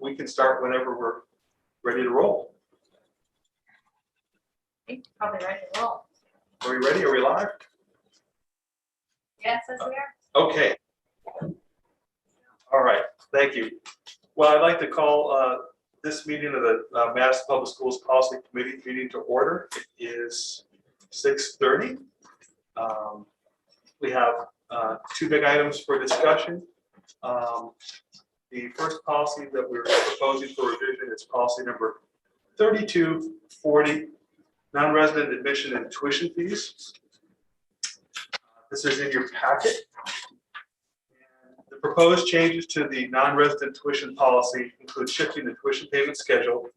we can start whenever we're ready to roll. I think probably ready to roll. Are we ready? Are we live? Yeah, it says we are. Okay. All right, thank you. Well, I'd like to call this meeting of the Madison Public Schools Policy Committee meeting to order. It is 6:30. We have two big items for discussion. The first policy that we're proposing for revision is policy number 3240, non-resident admission and tuition fees. This is in your packet. The proposed changes to the non-resident tuition policy include shifting the tuition payment schedule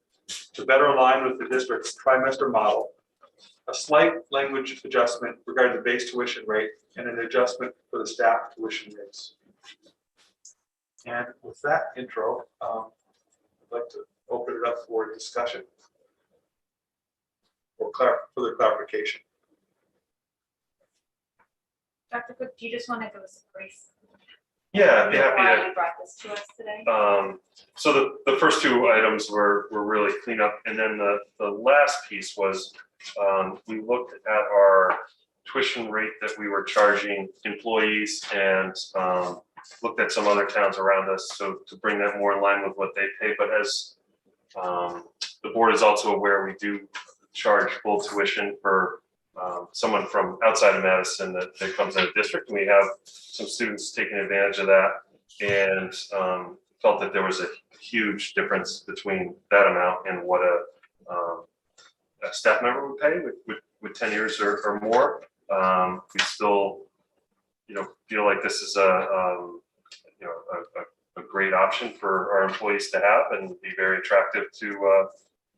to better align with the district's trimester model, a slight language adjustment regarding the base tuition rate, and an adjustment for the staff tuition rates. And with that intro, I'd like to open it up for discussion or further clarification. Dr. Cook, do you just want to give us a brief? Yeah, I'd be happy Why to. you brought this to us today? So the first two items were really cleanup, and then the last piece was we looked at our tuition rate that we were charging employees and looked at some other towns around us, so to bring that more in line with what they pay. But as the board is also aware, we do charge full tuition for someone from outside of Madison that comes in a district. And we have some students taking advantage of that, and felt that there was a huge difference between that amount and what a staff member would pay with 10 years or more. We still, feel like this is a great option for our employees to have and be very attractive to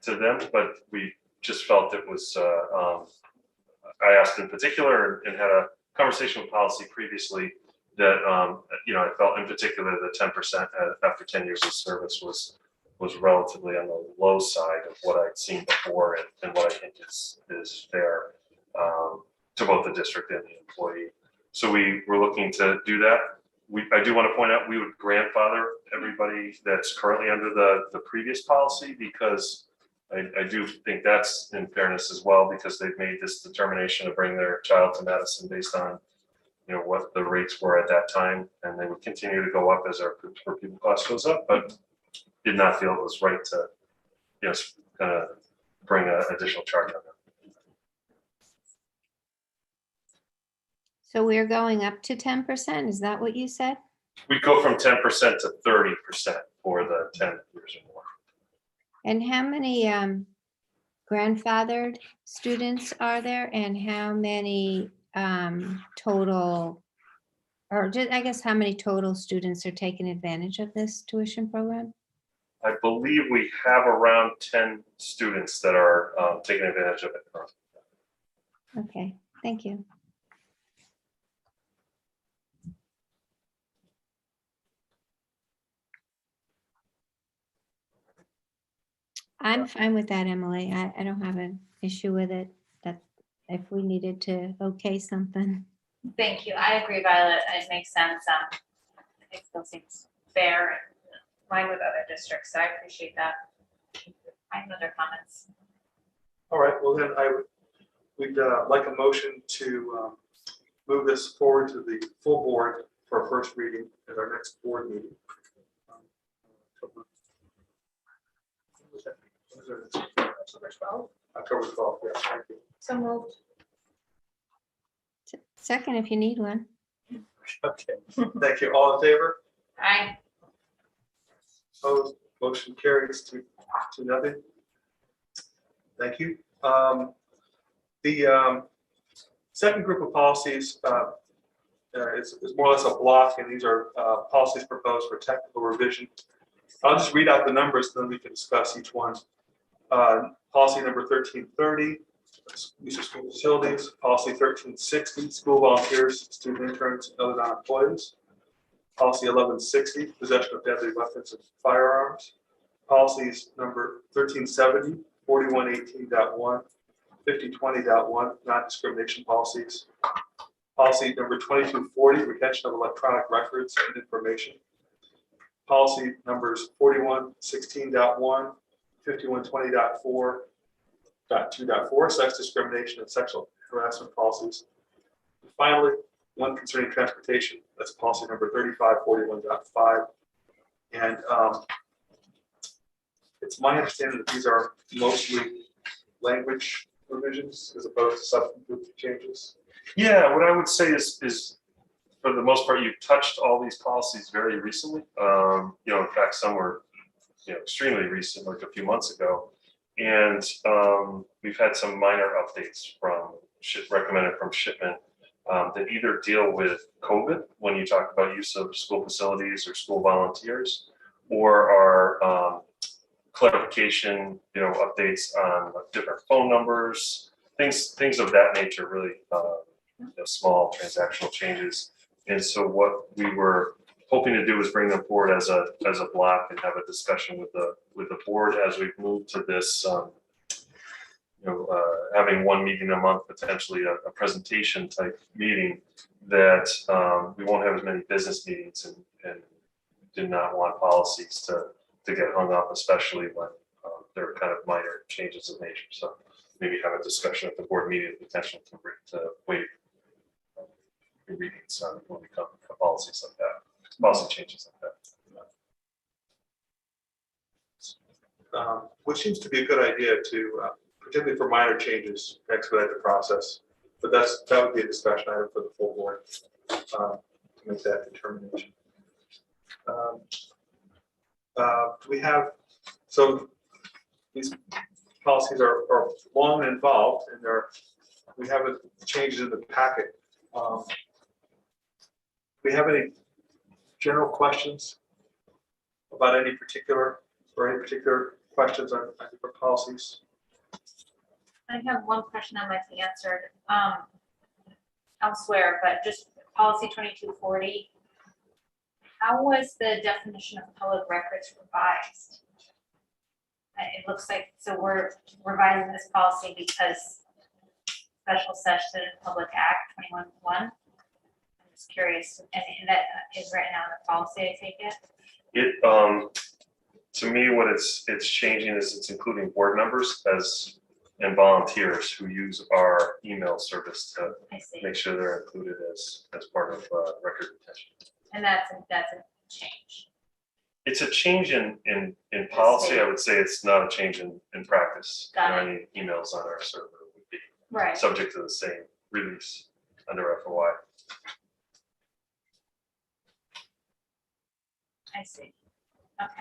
them. But we just felt it was. I asked in particular and had a conversation with policy previously that I felt in particular the 10% after 10 years of service was relatively on the low side of what I'd seen before and what I think is fair to both the district and the employee. So we were looking to do that. I do want to point out we would grandfather everybody that's currently under the previous policy, because I do think that's in fairness as well, because they've made this determination to bring their child to Madison based on what the rates were at that time, and they would continue to go up as our per pupil cost goes up, but did not feel it was right to kind of bring an additional charge on them. So we're going up to 10%, is that what you said? We go from 10% to 30% for the 10 years or more. And how many grandfathered students are there, and how many total, or just, I guess, how many total students are taking advantage of this tuition program? I believe we have around 10 students that are taking advantage of it. Okay, thank you. I'm fine with that, Emily. I don't have an issue with it, that if we needed to okay something. Thank you. I agree, Violet. It makes sense. It still seems fair and in line with other districts. So I appreciate that. I have other comments. All right, well then we'd like a motion to move this forward to the full board for our first reading at our next board meeting. October 12th. October 12th, yeah, thank you. So moved. Second, if you need one. Okay, thank you. All in favor? Aye. Opposed? Motion carries to nothing. Thank you. The second group of policies is more or less a block, and these are policies proposed for technical revision. I'll just read out the numbers, then we can discuss each one. Policy number 1330, use of school facilities. Policy 1360, school volunteers, student interns, and other non-employees. Policy 1160, possession of deadly weapons and firearms. Policies number 1370, 4118.1, 5020.1, non-discrimination policies. Policy number 2240, retention of electronic records and information. policy numbers 4116.1, 5120.4.2.4, sex discrimination and sexual harassment policies. And finally, one concerning transportation, that's policy number 3541.5. And it's my understanding that these are mostly language revisions as opposed to substantive changes. Yeah, what I would say is for the most part, you've touched all these policies very recently. In fact, some were, extremely recent, like a few months ago. And we've had some minor updates recommended from Shipman that either deal with COVID, when you talk about use of school facilities or school volunteers, or are clarification, updates on different phone numbers, things of that nature, really small transactional changes. And so what we were hoping to do is bring them forward as a block and have a discussion with the board as we've moved to this, having one meeting a month, potentially a presentation type meeting, that we won't have as many business meetings and did not want policies to get hung up, especially when they're kind of minor changes of nature. So maybe have a discussion at the board meeting, the potential to waive readings when we come to policies like that, policy changes like that. Which seems to be a good idea to, particularly for minor changes, expedite the process. But that would be a discussion item for the full board to make that determination. We have, so these policies are long and involved, and we have changes in the packet. Do we have any general questions about any particular questions on different policies? I have one question that might be answered elsewhere, but just policy 2240. How was the definition of public records revised? It looks like, so we're revising this policy because special session Public Act 21.1. I'm just curious, and that is right now in the policy, I take it? To me, what it's changing is it's including board members and volunteers who use our email service to I see. make sure they're included as part of record retention. And that's a change. It's a change in policy. I would say it's not a change in practice. Got Any emails on our server would be Right. subject to the same release under FOI. I see. Okay.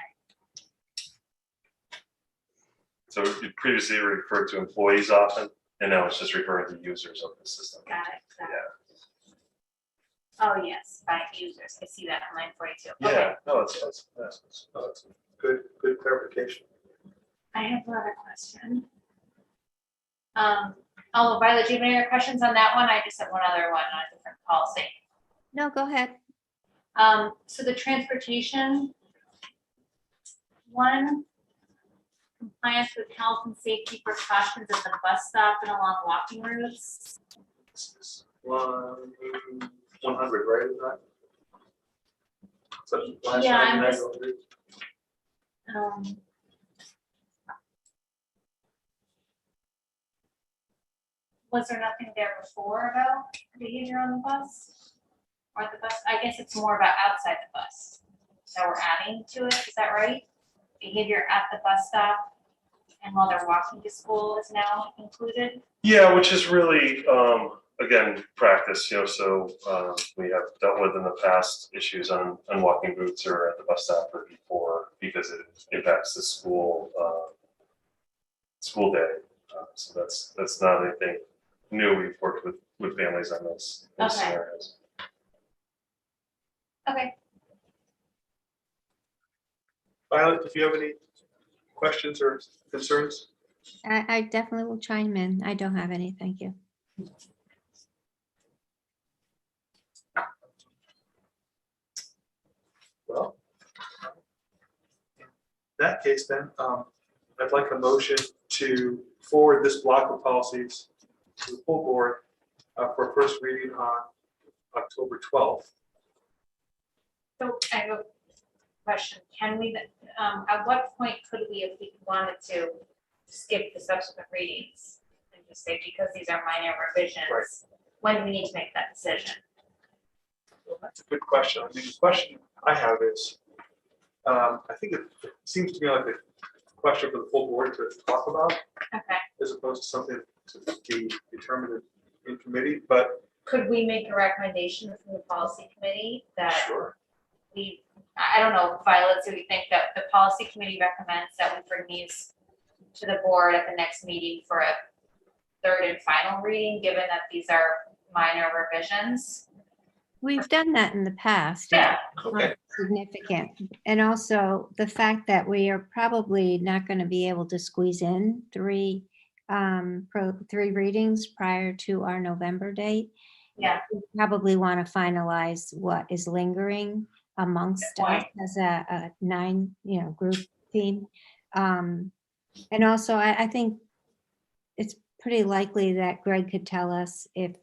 So you previously referred to employees often, and now it's just referring to users of the system. Got it. Yeah. Oh, yes, by users. I see that on line 42. Yeah, Okay. no, it's Good clarification. I have another question. Violet, do you have any other questions on that one? I just have one other one on a different policy. No, go ahead. So the transportation one, compliance with health and safety precautions at the bus stop and along walking routes. This is 100, right? Isn't that? So last Yeah, time I'm you just- had- Was there nothing there before about behavior on the bus? Or the bus, I guess it's more about outside the bus that we're adding to it, is that right? Behavior at the bus stop and while they're walking to school is now included? Yeah, which is really, again, practice, so we have dealt with in the past issues on walking routes or at the bus stop or before, because it impacts the school day. So that's not anything new. We've worked with families on those Okay. scenarios. Okay, Violet, if you have any questions or concerns? I definitely will chime in. I don't have any, thank you. Well, in that case then, I'd like a motion to forward this block of policies to the full board for first reading on October 12th. so I have question, can we, at what point could we, if we wanted to, skip the subsequent readings? And just say, because these are minor revisions, Right. when do we need to make that decision? Well, that's a good question. I mean, the question I have is, I think it seems to me like a question for the full board to talk about, Okay, as opposed to something to be determined in committee, but could we make a recommendation from the policy committee that sure. I don't know, Violet, do we think that the policy committee recommends that we bring these to the board at the next meeting for a third and final reading, given that these are minor revisions? We've done that in the past. Yeah, Okay, Significant. And also the fact that we are probably not going to be able to squeeze in three readings prior to our November date. yeah, We probably want to finalize what is lingering amongst Good us point. as a 9, group theme. And also I think it's pretty likely that Greg could tell us if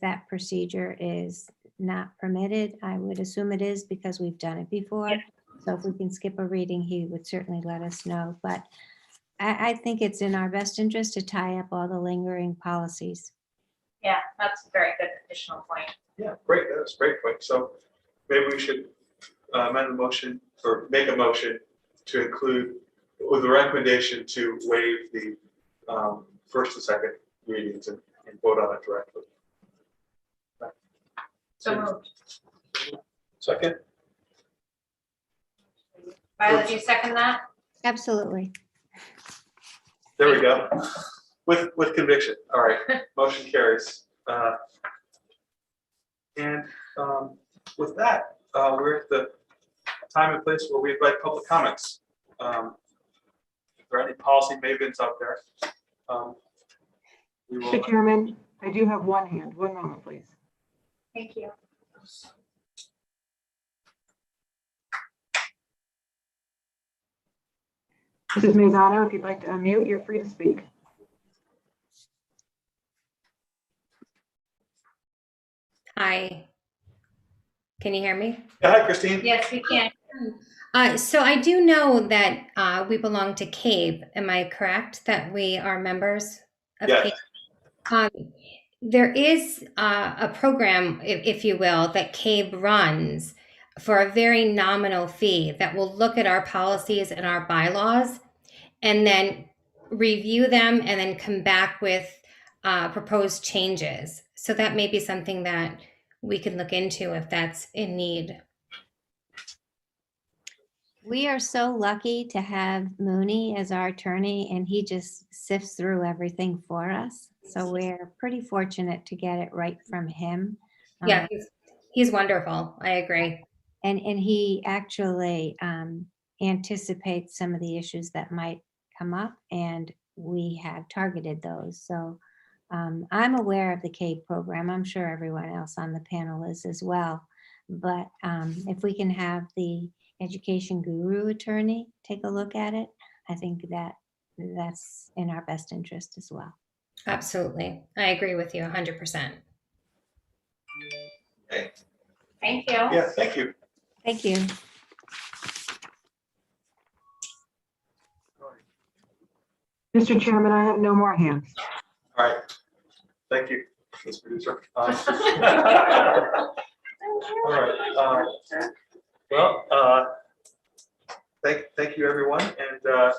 that procedure is not permitted. I would assume it is because we've done it before. Yeah. So if we can skip a reading, he would certainly let us know. But I think it's in our best interest to tie up all the lingering policies. yeah, that's a very good additional point. yeah, great, that's a great point. So maybe we should amend the motion or make a motion to include with the recommendation to waive the first and second readings and vote on it directly. So moved. Second, Violet, do you second that? Absolutely. there we go. With conviction. All right, motion carries. And with that, we're at the time and place where we invite public comments. If there are any policy mavens out there, we will. Mr. Chairman, I do have one hand. One moment, please. Thank you. Mrs. Maisano, if you'd like to unmute, you're free to speak. Hi. Can you hear me? Yeah, hi, Christine. Yes, we can. So I do know that we belong to CABE. Am I correct that we are members of Yes. CABE? There is a program, if you will, that CABE runs for a very nominal fee that will look at our policies and our bylaws and then review them and then come back with proposed changes. So that may be something that we can look into if that's in need. We are so lucky to have Mooney as our attorney, and he just sifts through everything for us. So we're pretty fortunate to get it right from him. Yeah, he's wonderful. I agree. And he actually anticipates some of the issues that might come up, and we have targeted those. So I'm aware of the CABE program. I'm sure everyone else on the panel is as well. But if we can have the education guru attorney take a look at it, I think that's in our best interest as well. Absolutely. I agree with you 100%. Okay. Thank you. Yeah, thank you. Thank you. Mr. Chairman, I have no more hands. All right. Thank you, Ms. Producer. All right. Well, thank you, everyone. And if there are